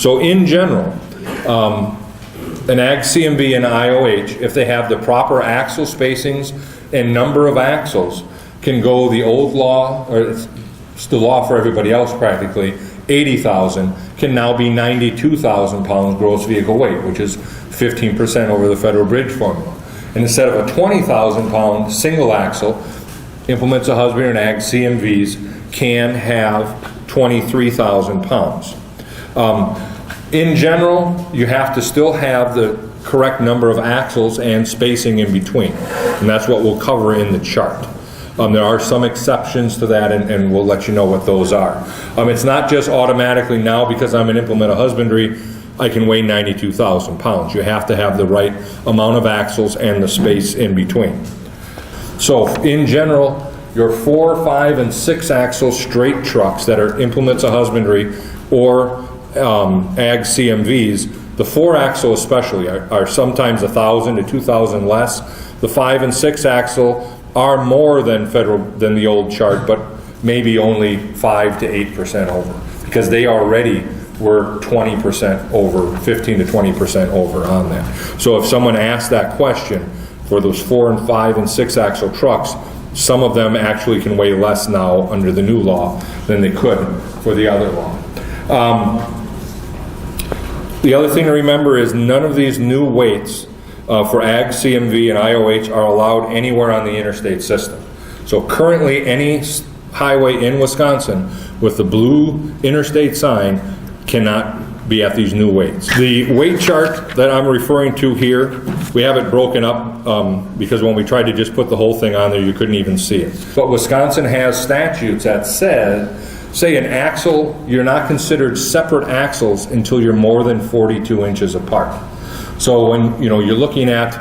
So in general, an Ag CMV and IoH, if they have the proper axle spacings and number of axles, can go the old law, or it's the law for everybody else practically, 80,000 can now be 92,000 pound gross vehicle weight, which is 15% over the federal bridge formula. And instead of a 20,000 pound single axle, implements of husbandry and Ag CMVs can have 23,000 pounds. In general, you have to still have the correct number of axles and spacing in between, and that's what we'll cover in the chart. There are some exceptions to that, and we'll let you know what those are. It's not just automatically now because I'm an implement of husbandry, I can weigh 92,000 pounds. You have to have the right amount of axles and the space in between. So in general, your 4, 5, and 6 axle straight trucks that are implements of husbandry or Ag CMVs, the 4 axle especially are sometimes 1,000 to 2,000 less. The 5 and 6 axle are more than the old chart, but maybe only 5 to 8% over, because they already were 20% over, 15 to 20% over on that. So if someone asked that question for those 4 and 5 and 6 axle trucks, some of them actually can weigh less now under the new law than they could for the other law. The other thing to remember is none of these new weights for Ag CMV and IoH are allowed anywhere on the interstate system. So currently any highway in Wisconsin with the blue interstate sign cannot be at these new weights. The weight chart that I'm referring to here, we have it broken up because when we tried to just put the whole thing on there, you couldn't even see it. But Wisconsin has statutes that say an axle, you're not considered separate axles until you're more than 42 inches apart. So when you're looking at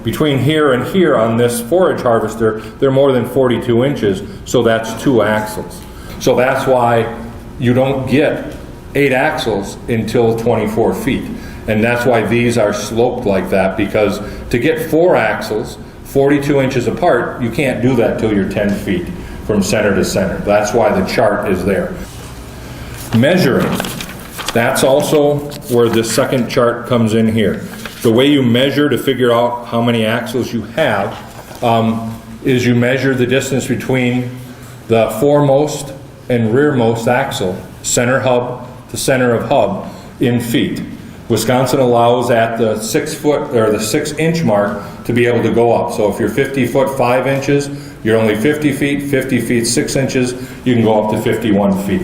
between here and here on this forage harvester, they're more than 42 inches, so that's 2 axles. So that's why you don't get 8 axles until 24 feet. And that's why these are sloped like that, because to get 4 axles 42 inches apart, you can't do that till you're 10 feet from center to center. That's why the chart is there. Measuring. That's also where this second chart comes in here. The way you measure to figure out how many axles you have is you measure the distance between the foremost and rearmost axle, center hub to center of hub, in feet. Wisconsin allows at the 6 foot or the 6 inch mark to be able to go up. So if you're 50 foot 5 inches, you're only 50 feet, 50 feet 6 inches, you can go up to 51 feet.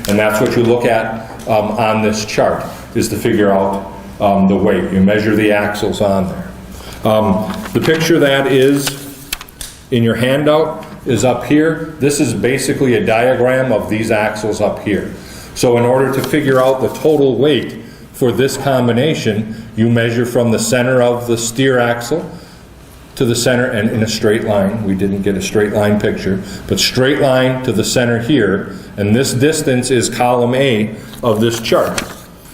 And that's what you look at on this chart, is to figure out the weight. You measure the axles on there. The picture that is in your handout is up here. This is basically a diagram of these axles up here. So in order to figure out the total weight for this combination, you measure from the center of the steer axle to the center, and in a straight line. We didn't get a straight line picture, but straight line to the center here, and this distance is column A of this chart.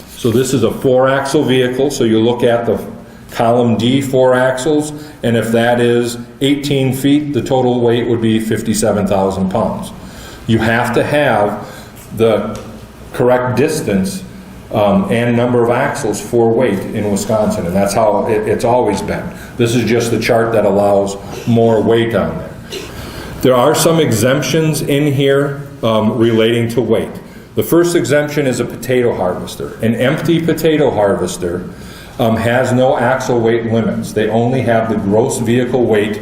So this is a 4-axle vehicle, so you look at the column D 4 axles, and if that is 18 feet, the total weight would be 57,000 pounds. You have to have the correct distance and number of axles for weight in Wisconsin, and that's how it's always been. This is just the chart that allows more weight on there. There are some exemptions in here relating to weight. The first exemption is a potato harvester. An empty potato harvester has no axle weight limits. They only have the gross vehicle weight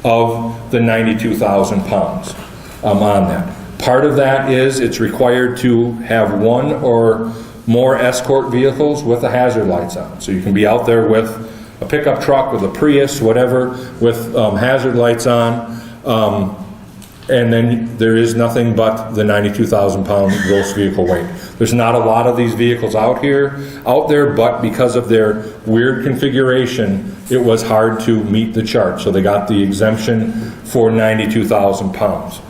of the 92,000 pounds on that. Part of that is it's required to have 1 or more escort vehicles with the hazard lights on. So you can be out there with a pickup truck, with a Prius, whatever, with hazard lights on, and then there is nothing but the 92,000 pound gross vehicle weight. There's not a lot of these vehicles out there, but because of their weird configuration, it was hard to meet the chart. So they got the exemption for 92,000 pounds.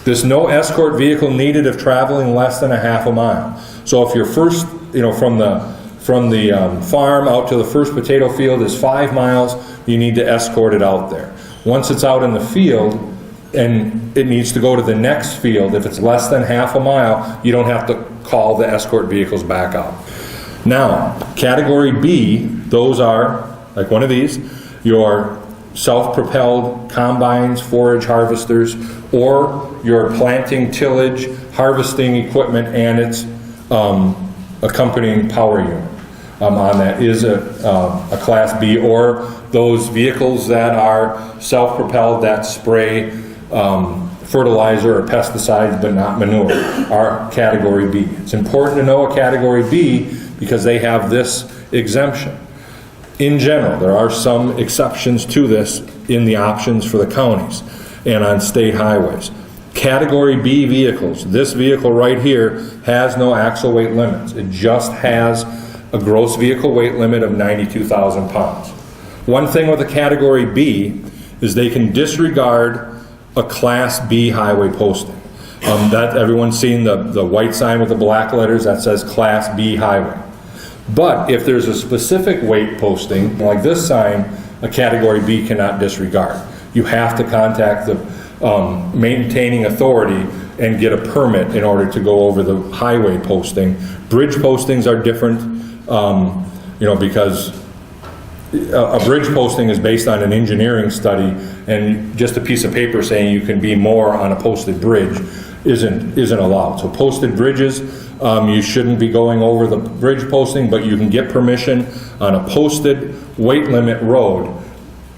There's no escort vehicle needed if traveling less than a half a mile. So if your first, from the farm out to the first potato field is 5 miles, you need to escort it out there. Once it's out in the field and it needs to go to the next field, if it's less than half a mile, you don't have to call the escort vehicles back out. Now, category B, those are, like one of these, your self-propelled combines, forage harvesters, or your planting, tillage, harvesting equipment and its accompanying power unit. On that is a Class B, or those vehicles that are self-propelled that spray fertilizer or pesticides but not manure are category B. It's important to know a category B because they have this exemption. In general, there are some exceptions to this in the options for the counties and on state highways. Category B vehicles, this vehicle right here has no axle weight limits. It just has a gross vehicle weight limit of 92,000 pounds. One thing with a category B is they can disregard a Class B highway posting. That everyone's seen the white sign with the black letters that says Class B highway. But if there's a specific weight posting, like this sign, a category B cannot disregard. You have to contact the maintaining authority and get a permit in order to go over the highway posting. Bridge postings are different, because a bridge posting is based on an engineering study, and just a piece of paper saying you can be more on a posted bridge isn't allowed. So posted bridges, you shouldn't be going over the bridge posting, but you can get permission on a posted weight limit road.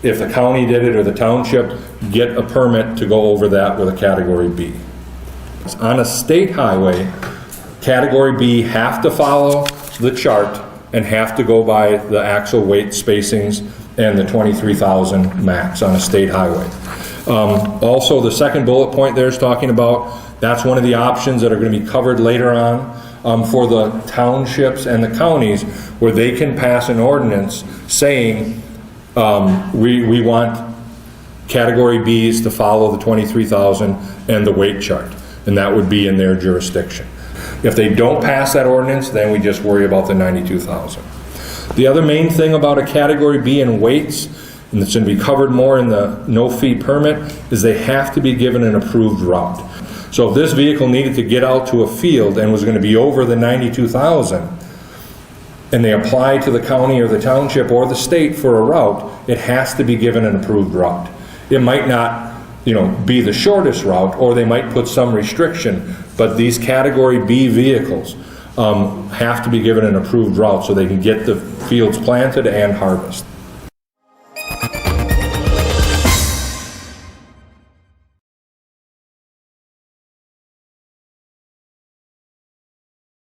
If the county did it or the township, get a permit to go over that with a category B. On a state highway, category B have to follow the chart and have to go by the axle weight spacings and the 23,000 max on a state highway. Also, the second bullet point there is talking about, that's one of the options that are going to be covered later on for the townships and the counties, where they can pass an ordinance saying we want category Bs to follow the 23,000 and the weight chart, and that would be in their jurisdiction. If they don't pass that ordinance, then we just worry about the 92,000. The other main thing about a category B in weights, and it's going to be covered more in the no fee permit, is they have to be given an approved route. So if this vehicle needed to get out to a field and was going to be over the 92,000, and they apply to the county or the township or the state for a route, it has to be given an approved route. It might not, be the shortest route, or they might put some restriction, but these category B vehicles have to be given an approved route so they can get the fields planted and harvest.